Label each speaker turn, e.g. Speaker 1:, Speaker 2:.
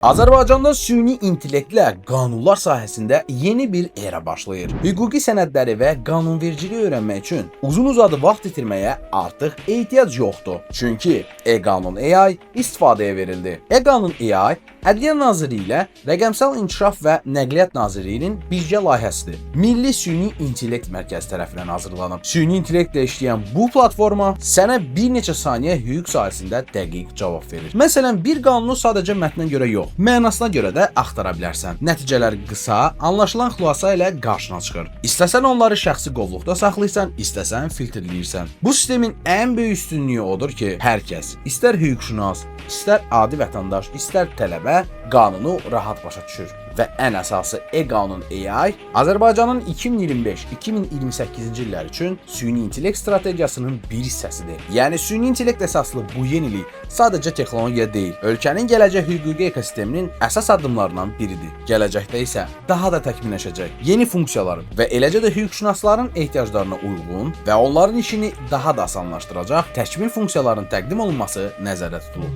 Speaker 1: Azərbaycanda süni intellektlə qanunlar sahəsində yeni bir era başlayır. Hüquqi sənədləri və qanunvericiliyi öyrənmək üçün uzun-uzadı vaxt itirməyə artıq ehtiyac yoxdur. Çünki e-qanun AI istifadəyə verildi. E-qanun AI Ədliyyə Nazirliyi ilə Rəqəmsal İnkişaf və Nəqliyyat Nazirliyinin birgə layihəsidir. Milli Süni İntellekt Mərkəzi tərəfindən hazırlanıb. Süni intellektlə işləyən bu platforma sənə bir neçə saniyə hüquq sahəsində dəqiq cavab verir. Məsələn, bir qanunu sadəcə mətnə görə yox, mənasına görə də axtara bilərsən. Nəticələr qısa, anlaşılan xülasə ilə qarşına çıxır. İstəsən onları şəxsi qovluqda saxlayırsan, istəsən filtrləyirsən. Bu sistemin ən böyük üstünlüyü odur ki, hər kəs, istər hüquqşünas, istər adi vətəndaş, istər tələbə qanunu rahat başa düşür. Və ən əsası e-qanun AI Azərbaycanın 2025-2028-ci illər üçün süni intellekt strategiyasının bir hissəsidir. Yəni süni intellekt əsaslı bu yenilik sadəcə texnologiya deyil, ölkənin gələcək hüquqi ekosisteminin əsas addımlarından biridir. Gələcəkdə isə daha da təkmilləşəcək yeni funksiyaların və eləcə də hüquqşünasların ehtiyaclarına uyğun və onların işini daha da asanlaşdıracaq təkmil funksiyaların təqdim olunması nəzərdə tutulub.